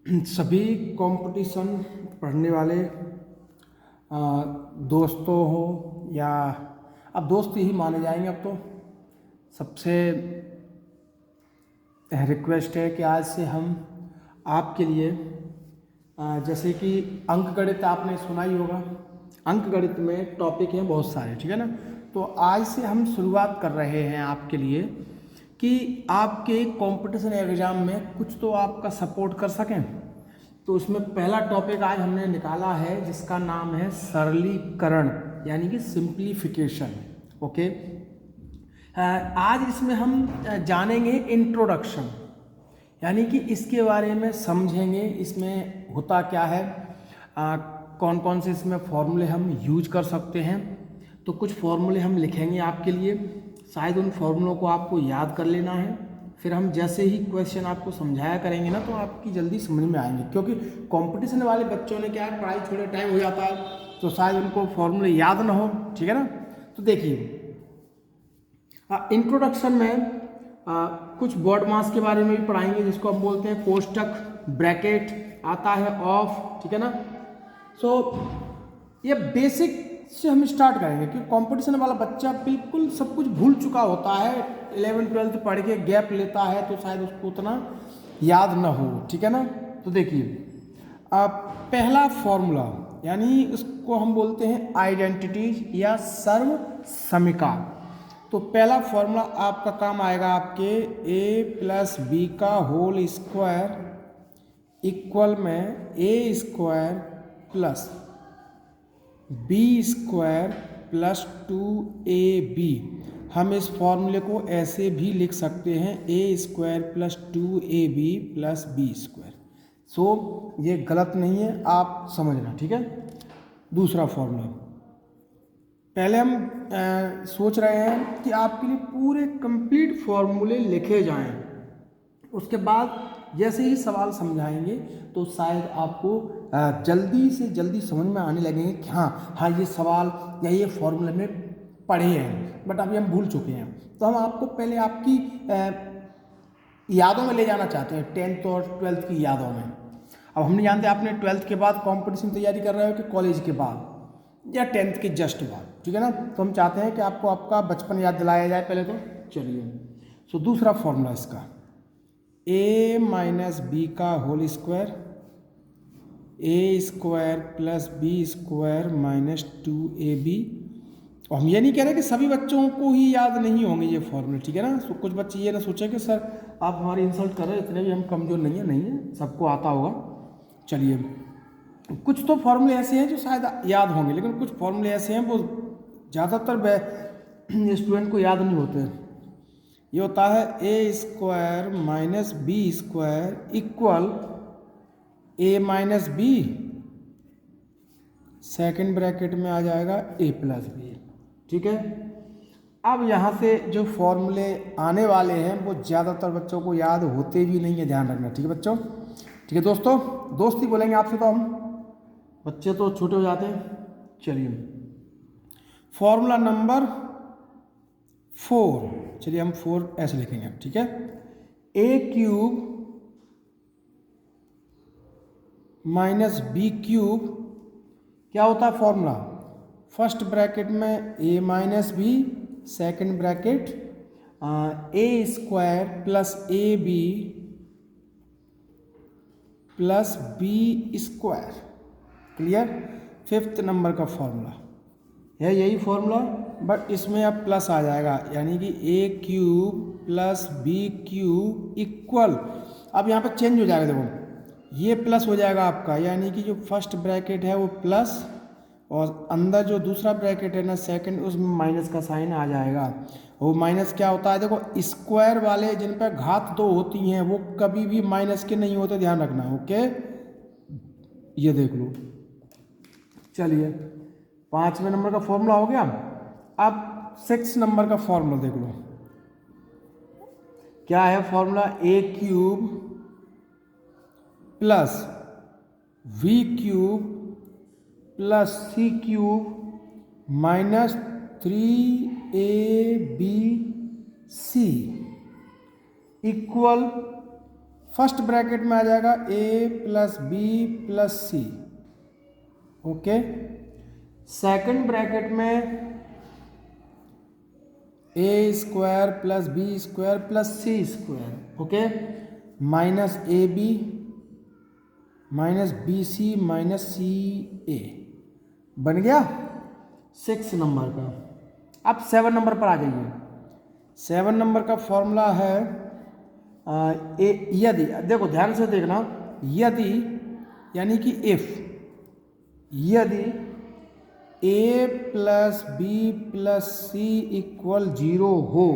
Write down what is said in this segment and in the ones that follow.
सभी कंपटीशन पढ़ने वाले दोस्तों हो या अब दोस्त ही माने जाएंगे। अब तो सबसे रिक्वेस्ट है कि आज से हम आपके लिए जैसे कि अंक गणित आपने सुना ही होगा। अंक गणित में टॉपिक हैं बहुत सारे, ठीक है ना। तो आज से हम शुरुआत कर रहे हैं आपके लिए कि आपके कंपटीशन एग्ज़ाम में कुछ तो आपका सपोर्ट कर सकें। तो उसमें पहला टॉपिक आज हमने निकाला है जिसका नाम है सरलीकरण, यानी कि सिंप्लीफिकेशन। ओके, आज इसमें हम जानेंगे इंट्रोडक्शन, यानी कि इसके बारे में समझेंगे इसमें होता क्या है, कौन कौन से इसमें फॉर्मूले हम यूज कर सकते हैं। तो कुछ फॉर्मूले हम लिखेंगे आपके लिए, शायद उन फॉर्मूलों को आपको याद कर लेना है। फिर हम जैसे ही क्वेश्चन आपको समझाया करेंगे ना तो आपकी जल्दी समझ में आएंगे, क्योंकि कंपटीशन वाले बच्चों ने क्या है, पढ़ाई छोड़े टाइम हो जाता है तो शायद उनको फॉर्मूले याद ना हो, ठीक है ना। तो देखिए इंट्रोडक्शन में कुछ वर्ड मास के बारे में भी पढ़ाएंगे, जिसको हम बोलते हैं कोष्टक, ब्रैकेट आता है, ऑफ, ठीक है ना। सो ये बेसिक से हम स्टार्ट करेंगे क्योंकि कंपटीशन वाला बच्चा बिल्कुल सब कुछ भूल चुका होता है। 11वीं 12वीं पढ़ के गैप लेता है तो शायद उसको उतना याद ना हो, ठीक है ना। तो देखिए पहला फॉर्मूला, यानी उसको हम बोलते हैं आइडेंटिटीज या सर्व समीका। तो पहला फॉर्मूला आपका काम आएगा आपके a प्लस बी का होल स्क्वायर इक्वल में A square plus B square plus 2ab। हम इस फॉर्मूले को ऐसे भी लिख सकते हैं A square plus 2ab plus B square. So ये गलत नहीं है, आप समझना, ठीक है। दूसरा फॉर्मूला, पहले हम सोच रहे हैं कि आपके लिए पूरे कंप्लीट फॉर्मूले लिखे जाएं, उसके बाद जैसे ही सवाल समझाएंगे तो शायद आपको जल्दी से जल्दी समझ में आने लगेंगे कि हाँ ये सवाल या ये फॉर्मूले में पढ़े हैं, बट अभी हम भूल चुके हैं। तो हम आपको पहले आपकी यादों में ले जाना चाहते हैं, 10th और 12th की यादों में। अब हम नहीं जानते आपने 12th के बाद कॉम्पिटिशन तैयारी कर रहे हो कि कॉलेज के बाद या 10th के जस्ट बाद, ठीक है ना। तो हम चाहते हैं कि आपको आपका बचपन याद दिलाया जाए पहले तो। चलिए, सो दूसरा फॉर्मूला इसका a माइनस बी का whole square A square plus B square minus 2ab। और हम ये नहीं कह रहे कि सभी बच्चों को ही याद नहीं होंगे ये फॉर्मूले, ठीक है ना। तो कुछ बच्चे ये ना सोचें कि सर आप हमारी इंसल्ट कर रहे हैं, इतने भी हम कमज़ोर नहीं है, सबको आता होगा। चलिए, कुछ तो फॉर्मूले ऐसे हैं जो शायद याद होंगे, लेकिन कुछ फॉर्मूले ऐसे हैं वो ज़्यादातर स्टूडेंट को याद नहीं होते। ये होता है A square minus B square equal A minus B, second bracket में आ जाएगा ए प्लस बी, ठीक है। अब यहाँ से जो फॉर्मूले आने वाले हैं वो ज़्यादातर बच्चों को याद होते भी नहीं है, ध्यान रखना, ठीक है बच्चों। ठीक है दोस्तों, दोस्ती बोलेंगे आपसे तो हम, बच्चे तो छोटे हो जाते हैं। चलिए, फॉर्मूला नंबर 4, चलिए हम 4 ऐसे लिखेंगे, ठीक है। A cube minus B cube, क्या होता है फॉर्मूला, फर्स्ट ब्रैकेट में A minus B, second bracket A square plus A B plus B square. Clear. 5th number का फॉर्मूला है यही फॉर्मूला, बट इसमें अब प्लस आ जाएगा, यानी कि A cube plus B cube equal, अब यहाँ पर चेंज हो जाएगा, देखो ये प्लस हो जाएगा आपका, यानी कि जो फर्स्ट ब्रैकेट है वो प्लस और अंदर जो दूसरा ब्रैकेट है ना सेकंड, उसमें माइनस का साइन आ जाएगा। वो माइनस क्या होता है, देखो स्क्वायर वाले जिन पर घात 2 होती हैं वो कभी भी माइनस के नहीं होते, ध्यान रखना, ओके। ये देख लो। चलिए, 5वें नंबर का फॉर्मूला हो गया। अब 6 नंबर का फॉर्मूला देख लो, क्या है formula, A cube plus V cube plus C cube minus 3ab C equal first bracket में आ जाएगा A plus B plus C, okay. Second bracket में A square plus B square plus C square, okay, minus A B minus B C minus C A, बन गया 6 number का। अब 7 number पर आ जाइए। 7 नंबर का फॉर्मूला है यदि, देखो ध्यान से देखना, यदि यानी कि इफ, यदि ए प्लस बी प्लस सी इक्वल 0 हो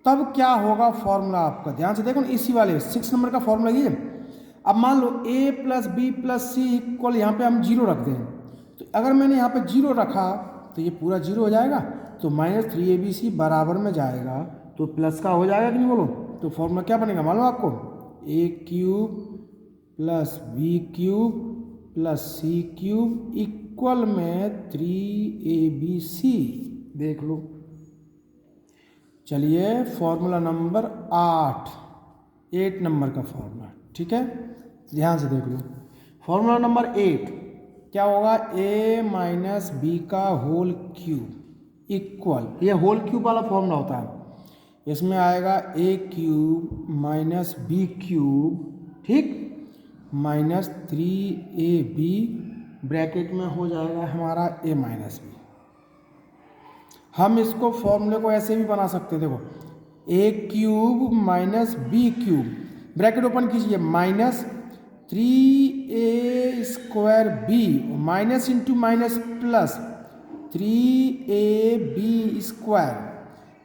तब क्या होगा फॉर्मूला आपका। ध्यान से देखो, इसी वाले 6 नंबर का फॉर्मूला ये। अब मान लो ए प्लस बी प्लस सी इक्वल, यहाँ पे हम 0 रख दें, तो अगर मैंने यहाँ पे 0 रखा तो ये पूरा 0 हो जाएगा, तो -3abc बराबर में जाएगा, तो प्लस का हो जाएगा कि नहीं बोलो। तो फॉर्मूला क्या बनेगा मालूम आपको, A cube plus B cube plus C cube equal में 3abc। देख लो, चलिए फॉर्मूला नंबर 8 नंबर का फॉर्मूला, ठीक है, ध्यान से देख लो। फॉर्मूला नंबर 8 क्या होगा, ए माइनस बी का होल क्यूब इक्वल, ये होल क्यूब वाला फॉर्मूला होता है, इसमें आएगा ए क्यूब माइनस बी क्यूब, ठीक, माइनस 3ab ब्रैकेट में हो जाएगा हमारा ए माइनस बी। हम इसको फॉर्मूले को ऐसे भी बना सकते हैं, देखो, A cube minus B cube, bracket open कीजिए, minus 3a square B, minus into minus plus 3ab square,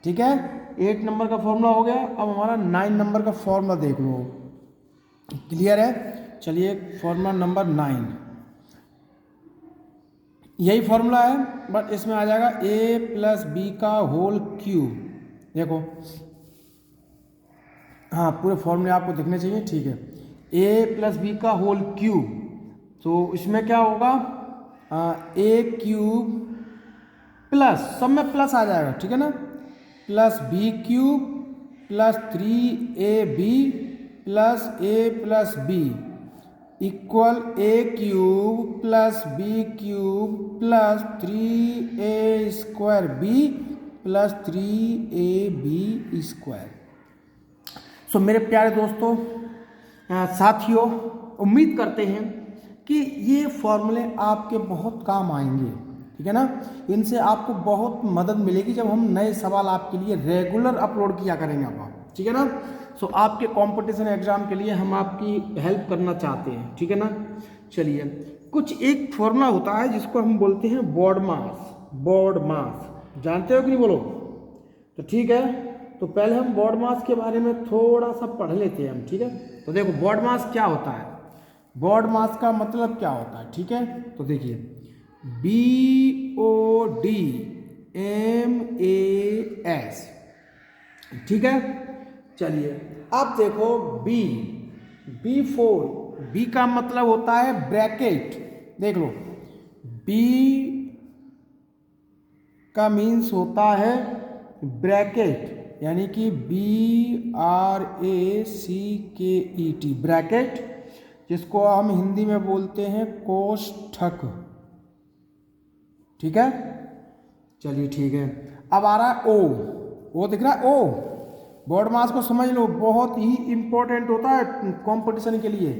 ठीक है। 8 नंबर का फॉर्मूला हो गया। अब हमारा 9 नंबर का फॉर्मूला देख लो, क्लियर है। चलिए फॉर्मूला नंबर 9, यही फॉर्मूला है, बट इसमें आ जाएगा ए प्लस बी का होल क्यूब। देखो, हाँ पूरे फॉर्मूले आपको दिखने चाहिए, ठीक है, ए प्लस बी का होल क्यूब, तो इसमें क्या होगा, ए क्यूब प्लस, सब में प्लस आ जाएगा, ठीक है ना, plus B cube plus 3ab plus A plus B equal A cube plus B cube plus 3a square B plus 3ab square. So मेरे प्यारे दोस्तों, साथियों, उम्मीद करते हैं कि ये फॉर्मूले आपके बहुत काम आएंगे, ठीक है ना। इनसे आपको बहुत मदद मिलेगी जब हम नए सवाल आपके लिए रेगुलर अपलोड किया करेंगे आप, ठीक है ना। सो आपके कंपटीशन एग्जाम के लिए हम आपकी हेल्प करना चाहते हैं, ठीक है ना। चलिए, कुछ एक फॉर्मूला होता है जिसको हम बोलते हैं बोर्ड मास। बोर्ड मास जानते हो कि नहीं बोलो, तो ठीक है, तो पहले हम बोर्ड मास के बारे में थोड़ा सा पढ़ लेते हैं हम, ठीक है। तो देखो बोर्ड मास क्या होता है, बोर्ड मास का मतलब क्या होता है, ठीक है। तो देखिए, BODMAS, ठीक है। चलिए अब देखो B4, B का मतलब होता है ब्रैकेट। देख लो, B का मीन्स होता है ब्रैकेट, यानी कि BRACKET, ब्रैकेट, जिसको हम हिंदी में बोलते हैं कोष्ठक, ठीक है। चलिए ठीक है, अब आ रहा है O दिख रहा है, O बोर्ड मास को समझ लो, बहुत ही इंपॉर्टेंट होता है कंपटीशन के लिए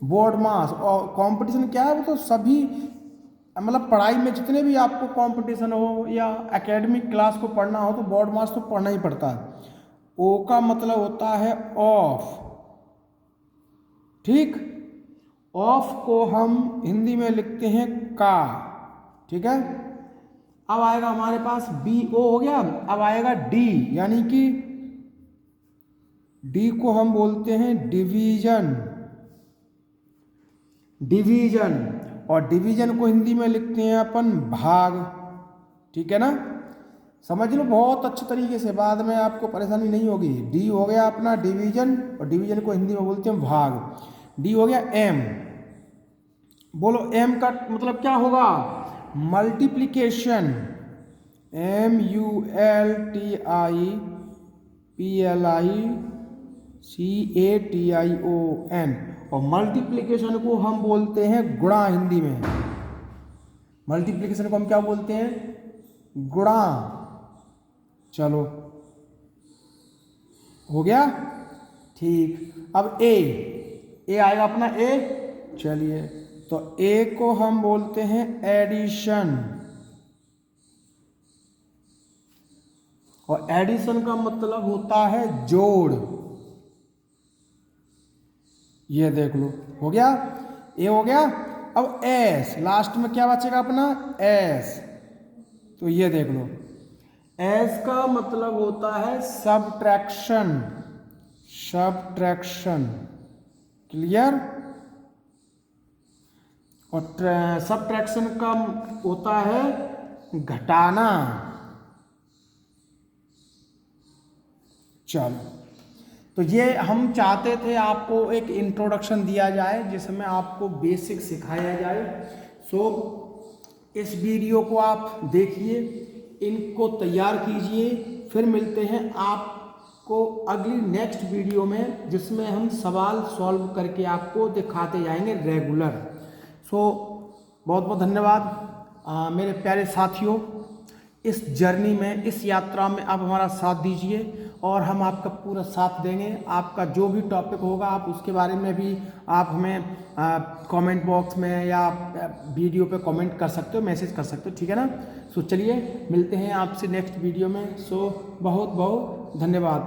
बोर्ड मास। और कंपटीशन क्या है, वो तो सभी, मतलब पढ़ाई में जितने भी आपको कंपटीशन हो या एकेडमिक क्लास को पढ़ना हो तो बोर्ड मास तो पढ़ना ही पड़ता है। O का मतलब होता है ऑफ, ठीक, ऑफ को हम हिंदी में लिखते हैं का, ठीक है। अब आएगा हमारे पास BO हो गया, अब आएगा D, यानी कि D को हम बोलते हैं डिवीजन, डिवीजन, और डिवीजन को हिंदी में लिखते हैं अपन भाग, ठीक है ना। समझ लो बहुत अच्छे तरीके से, बाद में आपको परेशानी नहीं होगी। D हो गया अपना डिवीजन, और डिवीजन को हिंदी में बोलते हैं भाग। D हो गया M, बोलो M का मतलब क्या होगा, मल्टीप्लिकेशन, MULTIPLI CATION। और मल्टीप्लिकेशन को हम बोलते हैं गुणा हिंदी में। मल्टीप्लिकेशन को हम क्या बोलते हैं? गुणा। चलो हो गया ठीक। अब ए आएगा अपना ए। चलिए तो ए को हम बोलते हैं एडिशन। और एडिशन का मतलब होता है जोड़। ये देख लो हो गया, ए हो गया। अब एस लास्ट में क्या बचेगा अपना? एस। तो ये देख लो एस का मतलब होता है सबट्रैक्शन। Subtraction clear. और सबट्रैक्शन का होता है घटाना। चलो तो ये हम चाहते थे आपको एक इंट्रोडक्शन दिया जाए जिसमें आपको बेसिक सिखाया जाए। सो इस वीडियो को आप देखिए, इनको तैयार कीजिए, फिर मिलते हैं आपको अगली नेक्स्ट वीडियो में जिसमें हम सवाल सॉल्व करके आपको दिखाते जाएंगे रेगुलर। सो बहुत बहुत धन्यवाद मेरे प्यारे साथियों। इस जर्नी में, इस यात्रा में आप हमारा साथ दीजिए और हम आपका पूरा साथ देंगे। आपका जो भी टॉपिक होगा आप उसके बारे में भी आप हमें कमेंट बॉक्स में या वीडियो पे कमेंट कर सकते हो, मैसेज कर सकते हो, ठीक है ना। सो चलिए मिलते हैं आपसे नेक्स्ट वीडियो में। सो बहुत बहुत धन्यवाद।